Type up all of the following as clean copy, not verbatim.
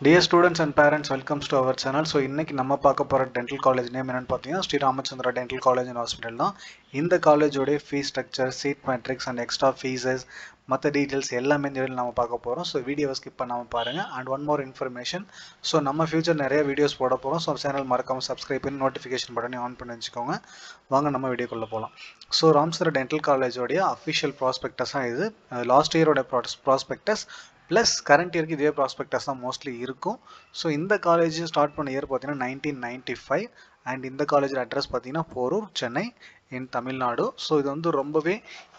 Dear students and parents, welcome to our channel. So இன்னைக்கு நம்ம பார்க்க போற டென்டல் காலேஜ் நேம் என்னன்னு பார்த்தீங்கன்னா Sri Ramachandra dental college and hospital தான். இந்த காலேஜோட fees structure, seat matrix and extra fees மற்ற டீட்டெயில்ஸ் எல்லாமே இந்த வீடியோவில் நம்ம பார்க்க போகிறோம். ஸோ வீடியோவை ஸ்கிப் பண்ணாமல் பாருங்கள். And one more information, so நம்ம ஃபியூச்சர் நிறைய வீடியோஸ் போட போகிறோம். ஸோ சேனல் மறக்காமல் சப்ஸ்கிரைப் பண்ணி நோட்டிஃபிகேஷன் பட்டனை ஆன் பண்ணி வச்சுக்கோங்க. வாங்க நம்ம வீடியோக்குள்ளே போகலாம். ஸோ ராமச்சந்திரா டென்டல் காலேஜோடைய அஃபிஷியல் ப்ராஸ்பெக்டஸாக இது லாஸ்ட் இயரோட ப்ராஸ்பெக்டஸ் ப்ளஸ் கரண்ட் இயருக்கு இதே ப்ராஸ்பெக்டஸ் தான் மோஸ்ட்லி இருக்கும். ஸோ இந்த காலேஜ் ஸ்டார்ட் பண்ண இயர் பார்த்தீங்கன்னா 1995 அண்ட் இந்த காலேஜோட அட்ரஸ் பார்த்தீங்கன்னா போரூர், சென்னை இன் தமிழ்நாடு. ஸோ இது வந்து ரொம்பவே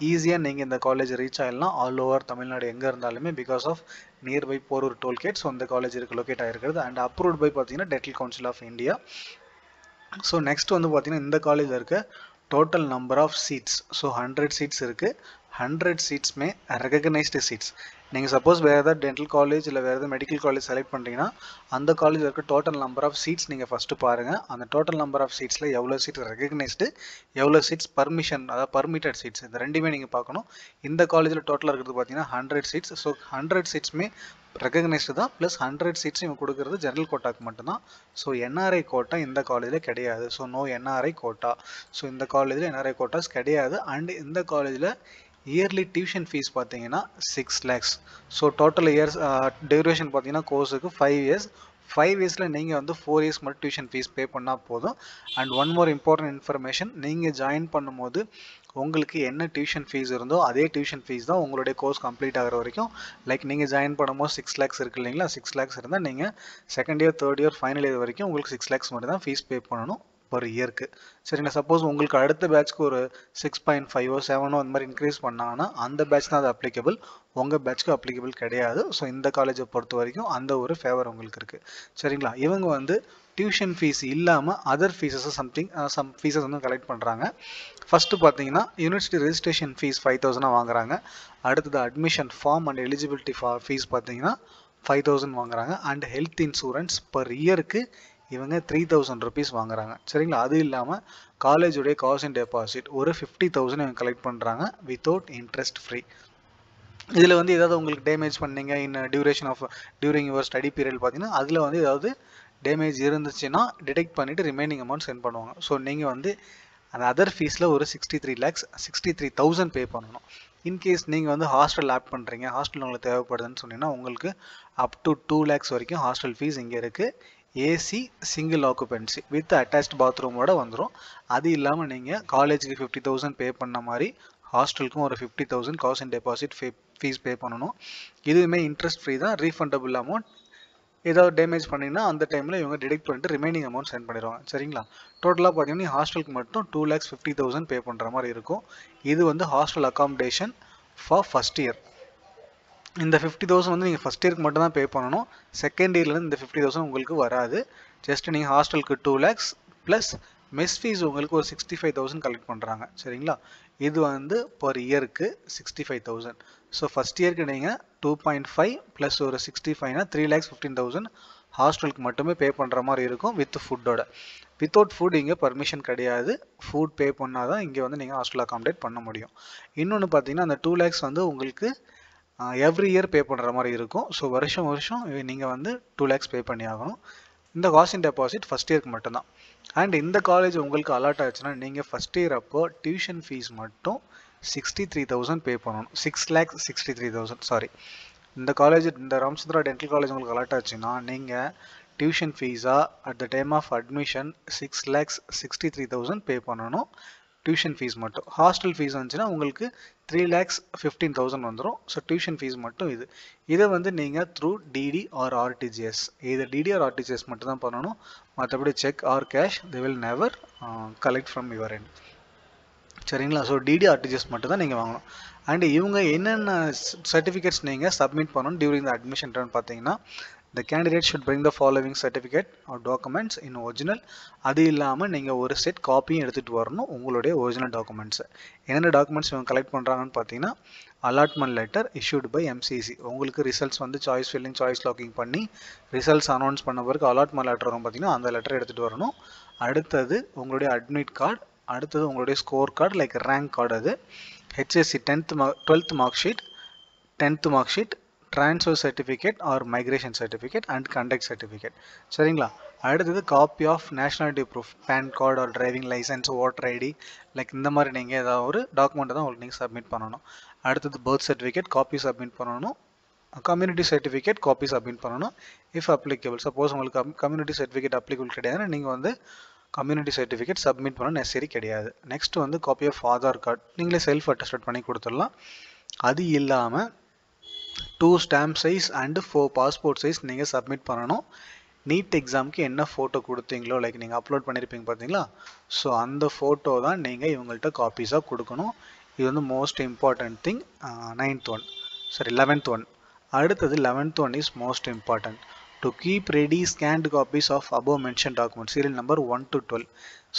ஈஸியாக நீங்கள் இந்த காலேஜ் ரீச் ஆகிடலாம் ஆல் ஓவர் தமிழ்நாடு எங்கே இருந்தாலுமே because of nearby Porur toll gate. So இந்த காலேஜ் இருக்கு லொக்கேட் ஆகிருக்கிறது அண்ட் அப்ரூவ்ட் பை பார்த்தீங்கன்னா dental council of India. So next வந்து பார்த்தீங்கன்னா இந்த காலேஜில் இருக்க total number of seats, so 100 seats இருக்குது. 100 சீட்ஸ்மே ரெகக்னைஸ்டு சீட்ஸ். நீங்கள் சப்போஸ் வேறு ஏதாவது டென்டல் காலேஜ் இல்லை வேறு ஏதாவது மெடிக்கல் காலேஜ் செலக்ட் பண்ணுறீங்கன்னா அந்த காலேஜில் இருக்க டோட்டல் நம்பர் ஆஃப் சீட்ஸ் நீங்கள் ஃபஸ்ட்டு பாருங்கள். அந்த டோட்டல் நம்பர் ஆஃப் சீட்ஸில் எவ்வளோ சீட்ஸ் ரெகக்னைஸ்டு, எவ்வளோ சீட்ஸ் பர்மிஷன், அதாவது பர்மிட்டட் சீட்ஸ், இந்த ரெண்டுமே நீங்கள் பார்க்கணும். இந்த காலேஜில் டோட்டலாக இருக்கிறது பார்த்தீங்கன்னா 100 சீட்ஸ். ஸோ 100 சீட்ஸ்மே ரெகக்னைஸ்டு தான், ப்ளஸ் 100 சீட்ஸ் இவங்க கொடுக்குறது ஜென்ரல் கோட்டாக்கு மட்டும்தான். ஸோ என்ஆர்ஐ கோட்டா இந்த காலேஜில் கிடையாது. So no NRI quota. So இந்த காலேஜில் என்ஆர்ஐ கோட்டாஸ் கிடையாது. அண்ட் இந்த காலேஜில் இயர்லி டியூஷன் ஃபீஸ் பார்த்தீங்கன்னா 6 lakhs. So total years duration பார்த்தீங்கன்னா கோர்ஸுக்கு 5 years. 5 இயர்ஸில் நீங்கள் வந்து 4 years மட்டும் டியூஷன் ஃபீஸ் பே பண்ணால் போதும். And one more important information, நீங்கள் ஜாயின் பண்ணும்போது உங்களுக்கு என்ன டியூஷன் ஃபீஸ் இருந்தோ அதே டியூஷன் ஃபீஸ் தான் உங்களுடைய கோர்ஸ் கம்ப்ளீட் ஆகிற வரைக்கும். லைக் நீங்கள் ஜாயின் பண்ணும்போது 6 lakhs இருக்குது இல்லைங்களா, 6 lakhs இருந்தால் நீங்கள் second year, third year, final year வரைக்கும் உங்களுக்கு 6 lakhs மட்டும் தான் ஃபீஸ் பே பண்ணணும் ஒரு இயருக்கு. சரிங்களா. சப்போஸ் உங்களுக்கு அடுத்த பேட்ச்க்கு ஒரு 6.5 7 அந்த மாதிரி இன்க்ரீஸ் பண்ணாங்கன்னா அந்த பேட்ச் தான் அது அப்ளிகபிள், உங்கள் பேட்ச்க்கு அப்ளிகபிள் கிடையாது. ஸோ இந்த காலேஜை பொறுத்த வரைக்கும் அந்த ஒரு ஃபேவர் உங்களுக்கு இருக்குது. சரிங்களா. இவங்க வந்து டியூஷன் ஃபீஸ் இல்லாமல் அதர் ஃபீஸஸ் சம் ஃபீஸஸ் வந்து கலெக்ட் பண்ணுறாங்க. ஃபஸ்ட்டு பார்த்தீங்கன்னா யூனிவர்சிட்டி ரெஜிஸ்ட்ரேஷன் ஃபீஸ் 5,000 வாங்குறாங்க. அடுத்தது admission form and eligibility fees பார்த்தீங்கன்னா 5,000 வாங்குறாங்க. அண்ட் ஹெல்த் இன்சூரன்ஸ் பர் இயருக்கு இவங்க 3,000 rupees வாங்குறாங்க. சரிங்களா. அது இல்லாமல் காலேஜுடைய காஸ்ட் அண்ட் டெபாசிட் ஒரு 50,000 இவங்க கலெக்ட் பண்ணுறாங்க வித்தவுட் இன்ட்ரெஸ்ட் ஃப்ரீ. இதில் வந்து ஏதாவது உங்களுக்கு டேமேஜ் பண்ணீங்க டியூரிங் யுவர் ஸ்டடி பீரியட் பார்த்தீங்கன்னா அதில் வந்து ஏதாவது டேமேஜ் இருந்துச்சுன்னா டிடெக்ட் பண்ணிவிட்டு ரிமைனிங் அமௌண்ட் சென்ட் பண்ணுவாங்க. ஸோ நீங்கள் வந்து அந்த அதர் ஃபீஸில் ஒரு 63,000 பே பண்ணணும். இன்கேஸ் நீங்கள் வந்து ஹாஸ்டல் ஆட் பண்ணுறீங்க, ஹாஸ்டல் உங்களுக்கு தேவைப்படுதுன்னு சொன்னீங்கன்னா உங்களுக்கு அப் டு 2 lakhs வரைக்கும் ஹாஸ்டல் ஃபீஸ் இங்கே இருக்குது. AC single occupancy with attached பாத்ரூமோட வந்துடும். அது இல்லாமல் நீங்கள் காலேஜுக்கு 50,000 பே பண்ண மாதிரி ஹாஸ்டலுக்கும் ஒரு 50,000 cost and deposit fees pay பண்ணணும். இதுவுமே இன்ட்ரெஸ்ட் ஃப்ரீ தான், ரீஃபண்டபிள் அமௌண்ட். ஏதாவது டேமேஜ் பண்ணிங்கன்னா அந்த டைமில் இவங்க டிடெக்ட் பண்ணிட்டு ரிமைனிங் அமௌண்ட் சென்ட் பண்ணிடுவாங்க. சரிங்களா. டோட்டலாக பார்த்தீங்கன்னா ஹாஸ்டலுக்கு மட்டும் 2,50,000 பே பண்ணுற மாதிரி இருக்கும். இது வந்து hostel accommodation for first year. இந்த 50,000 வந்து நீங்கள் ஃபஸ்ட் இயருக்கு மட்டும் தான் பே பண்ணணும். செகண்ட் இயர்லேருந்து இந்த 50,000 உங்களுக்கு வராது. ஜஸ்ட் நீங்கள் ஹாஸ்டலுக்கு 2 lakhs ப்ளஸ் மெஸ் ஃபீஸ் உங்களுக்கு ஒரு 65,000 கலெக்ட் பண்ணுறாங்க. சரிங்களா. இது வந்து பர் இயருக்கு 65,000. ஸோ ஃபஸ்ட் இயருக்கு நீங்கள் 2.5 ப்ளஸ் ஒரு 65னா 3,15,000 ஹாஸ்டலுக்கு மட்டுமே பே பண்ணுற மாதிரி இருக்கும் வித் ஃபுட்டோட. வித்தவுட் ஃபுட் இங்கே பர்மிஷன் கிடையாது. ஃபுட் பே பண்ணால் தான் இங்கே வந்து நீங்கள் ஹாஸ்டல் அகாமடேட் பண்ண முடியும். இன்னொன்று பார்த்தீங்கன்னா அந்த 2 lakhs வந்து உங்களுக்கு எவ்ரி இயர் பே பண்ணுற மாதிரி இருக்கும். ஸோ வருஷம் நீங்கள் வந்து 2 lakhs பே பண்ணி ஆகணும். இந்த காஸ்ட் அண்ட் டெபாசிட் ஃபஸ்ட் இயருக்கு மட்டும்தான். அண்ட் இந்த காலேஜ் உங்களுக்கு அலாட் ஆச்சுன்னா நீங்கள் ஃபஸ்ட் இயர் அப்போ டியூஷன் ஃபீஸ் மட்டும் 63,000 பே பண்ணணும். 6,63,000 சாரி. இந்த காலேஜ், இந்த ராமச்சந்திரா டென்டல் காலேஜ் உங்களுக்கு அலாட் ஆச்சுன்னா நீங்கள் டியூஷன் ஃபீஸாக at the time of admission 6,63,000 pay பண்ணணும். டியூஷன் ஃபீஸ் மட்டும். ஹாஸ்டல் ஃபீஸ் வந்துச்சுன்னா உங்களுக்கு 3,15,000 வந்துடும். ஸோ டியூஷன் ஃபீஸ் மட்டும் இதை வந்து நீங்கள் த்ரூ டிடி ஆர் ஆர்டிஜிஎஸ், இது டிடி ஆர் ஆர்டிஜிஎஸ் மட்டும் தான் பண்ணணும். மற்றபடி check R cash they will never collect from your end. சரிங்களா. ஸோ டிடி ஆர்டிஜிஎஸ் மட்டும் தான் நீங்கள் வாங்கணும். அண்ட் இவங்க என்னென்ன சர்டிஃபிகேட்ஸ் நீங்கள் சப்மிட் பண்ணணும் டியூரிங் த அட்மிஷன் பார்த்தீங்கன்னா the candidate should bring the following certificate or documents in original. அது இல்லாமல் நீங்கள் ஒரு செட் காப்பியும் எடுத்துகிட்டு வரணும் உங்களுடைய ஒரிஜினல் டாக்குமெண்ட்ஸை. என்னென்ன டாக்குமெண்ட்ஸ் இவங்க கலெக்ட் பண்ணுறாங்கன்னு பார்த்தீங்கன்னா allotment letter issued by MCC. உங்களுக்கு ரிசல்ட்ஸ் வந்து சாய்ஸ் ஃபில்லிங், சாய்ஸ் லாக்கிங் பண்ணி ரிசல்ட்ஸ் அனௌன்ஸ் பண்ண பிறகு அலாட்மெண்ட் லெட்டர் வரும் பார்த்தீங்கன்னா அந்த லெட்டர் எடுத்துகிட்டு வரணும். அடுத்தது உங்களுடைய அட்மிட் கார்டு, அடுத்தது உங்களுடைய score card like rank card, அது HSC 12th mark sheet, 10th mark sheet, transfer certificate or migration certificate and conduct certificate. சரிங்களா? அடுத்தது copy of nationality proof, PAN card or driving license, voter ID, like இந்த மாதிரி நீங்கள் ஏதாவது ஒரு document தான் உங்களுக்கு நீங்கள் சப்மிட் பண்ணணும். அடுத்தது birth certificate காப்பி சப்மிட் பண்ணணும். கம்யூனிட்டி சர்டிஃபிகேட் காப்பி சப்மிட் பண்ணணும் இஃப் அப்ளிகபிள். சப்போஸ் உங்களுக்கு கம்யூனிட்டி சர்டிஃபிகேட் அப்ளிகபிள் கிடையாதுன்னா நீங்கள் வந்து கம்யூனிட்டி சர்டிஃபிகேட் சப்மிட் பண்ண நெசசரி கிடையாது. நெக்ஸ்ட் வந்து காப்பி ஆஃப் ஆதார் கார்டு நீங்களே செல்ஃப் அட்டஸ்டட் பண்ணி கொடுத்துடலாம். அது இல்லாமல் 2 stamp size and 4 passport size நீங்கள் சப்மிட் பண்ணணும். நீட் எக்ஸாமுக்கு என்ன ஃபோட்டோ கொடுத்தீங்களோ லைக் நீங்கள் அப்லோட் பண்ணியிருப்பீங்க பார்த்தீங்களா, ஸோ அந்த ஃபோட்டோ தான் நீங்கள் இவங்கள்ட்ட காப்பீஸாக கொடுக்கணும். இது வந்து most important thing. 11th one. அடுத்தது 11th one is most important. To keep ready scanned copies of above mentioned document serial number 1 to 12.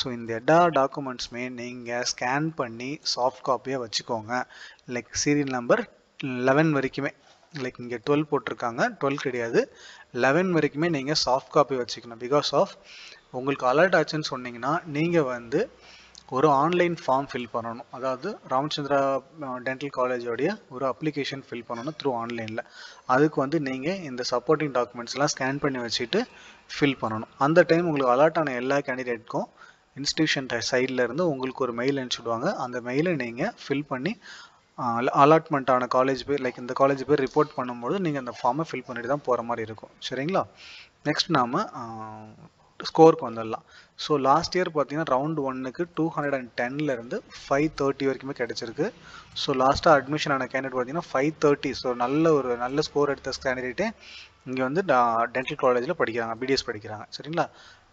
ஸோ இந்த எல்லா டாக்குமெண்ட்ஸுமே நீங்கள் ஸ்கேன் பண்ணி சாஃப்ட் காப்பியாக வச்சுக்கோங்க. லைக் சீரியல் நம்பர் 11 வரைக்குமே, லைக் இங்கே 12 போட்டிருக்காங்க, 12 கிடையாது, 11 வரைக்குமே நீங்கள் சாஃப்ட் காப்பி வச்சுக்கணும். பிகாஸ் ஆஃப் உங்களுக்கு அலர்ட் ஆச்சுன்னு சொன்னீங்கன்னா நீங்கள் வந்து ஒரு ஆன்லைன் ஃபார்ம் ஃபில் பண்ணணும். அதாவது ராமச்சந்திரா டென்டல் காலேஜோடைய ஒரு அப்ளிகேஷன் ஃபில் பண்ணணும் த்ரூ ஆன்லைனில். அதுக்கு வந்து நீங்கள் இந்த சப்போர்ட்டிங் டாக்குமெண்ட்ஸ்லாம் ஸ்கேன் பண்ணி வச்சுட்டு ஃபில் பண்ணணும். அந்த டைம் உங்களுக்கு அலர்ட் ஆன எல்லா கேண்டிடேட்க்கும் இன்ஸ்டியூஷன் சைடில் இருந்து உங்களுக்கு ஒரு மெயில் அனுப்பிச்சுடுவாங்க. அந்த மெயிலை நீங்கள் ஃபில் பண்ணி அலாட்மெண்ட் ஆன காலேஜ் பேர் லைக் இந்த காலேஜ் பேர் ரிப்போர்ட் பண்ணும்போது நீங்கள் அந்த ஃபார்மை ஃபில் பண்ணிட்டு தான் போகிற மாதிரி இருக்கும். சரிங்களா? நெக்ஸ்ட் நாம் ஸ்கோருக்கு வந்துடலாம். ஸோ லாஸ்ட் இயர் பார்த்தீங்கன்னா ரவுண்ட் 1க்கு 210லேருந்து 530 வரைக்குமே கிடச்சிருக்கு. ஸோ லாஸ்ட்டாக அட்மிஷன் ஆன கேண்டிடேட் பார்த்தீங்கன்னா 530. ஸோ நல்ல ஸ்கோர் எடுத்த கேண்டிடேட்டே இங்கே வந்து டென்டல் காலேஜில் படிக்கிறாங்க, பிடிஎஸ் படிக்கிறாங்க. சரிங்களா?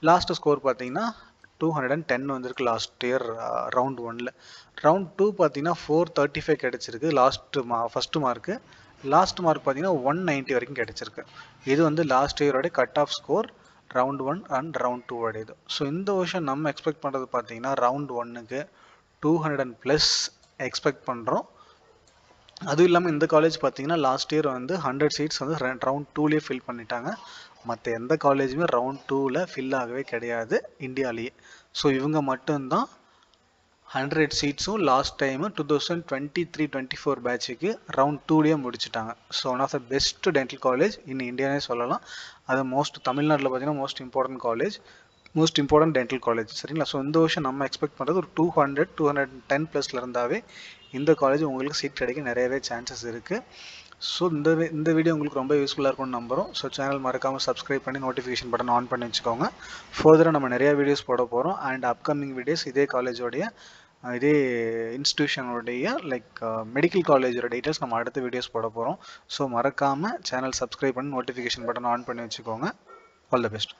லாஸ்ட்டு ஸ்கோர் பார்த்தீங்கன்னா 210 வந்திருக்கு லாஸ்ட் இயர் ரவுண்ட் 1ல். ரவுண்ட் 2 பார்த்தீங்கன்னா 435 கிடச்சிருக்கு ஃபஸ்ட்டு மார்க்கு. லாஸ்ட் மார்க் பார்த்தீங்கன்னா 190 வரைக்கும் கிடச்சிருக்கு. இது வந்து லாஸ்ட் இயரோட cut off score round 1 and round 2 உடையது. ஸோ இந்த வருஷம் நம்ம எக்ஸ்பெக்ட் பண்ணுறது பார்த்தீங்கன்னா ரவுண்ட் 1க்கு 200+ எக்ஸ்பெக்ட் பண்ணுறோம். அதுவும் இல்லாமல் இந்த காலேஜ் பார்த்தீங்கன்னா லாஸ்ட் இயர் வந்து 100 சீட்ஸ் வந்து ரவுண்ட் 2லேயே ஃபில் பண்ணிட்டாங்க. மற்ற எந்த காலேஜுமே ரவுண்ட் 2ல் ஃபில் ஆகவே கிடையாது இந்தியாவிலேயே. ஸோ இவங்க மட்டும்தான் 100 சீட்ஸும் லாஸ்ட் டைமு 2023-24 பேட்சுக்கு ரவுண்ட் 2லேயே முடிச்சுட்டாங்க. So one of the best dental college in இந்தியானே சொல்லலாம். அது தமிழ்நாட்டில் பார்த்தீங்கன்னா மோஸ்ட் இம்பார்ட்டன்ட் டென்டல் காலேஜ். சரிங்களா? ஸோ இந்த வருஷம் நம்ம எக்ஸ்பெக்ட் பண்ணுறது ஒரு 210+ இருந்தாவே இந்த காலேஜ் உங்களுக்கு சீட் கிடைக்க நிறையவே சான்சஸ் இருக்குது. ஸோ இந்த வீடியோ உங்களுக்கு ரொம்ப யூஸ்ஃபுல்லாக இருக்கும்னு நம்புகிறோம். ஸோ சேனல் மறக்காமல் சப்ஸ்கிரைப் பண்ணி நோட்டிஃபிகேஷன் பட்டன் ஆன் பண்ணி வச்சுக்கோங்க. ஃபர்தராக நம்ம நிறையா வீடியோஸ் போட போகிறோம். அண்ட் அப்கமிங் வீடியோஸ் இதே காலேஜோடைய இதே இன்ஸ்டியூஷனுடைய லைக் மெடிக்கல் காலேஜோட டீட்டெயில்ஸ் நம்ம அடுத்த வீடியோஸ் போட போகிறோம். ஸோ மறக்காமல் சேனல் சப்ஸ்கிரைப் பண்ணி நோட்டிஃபிகேஷன் பட்டன் ஆன் பண்ணி வச்சுக்கோங்க. All the best.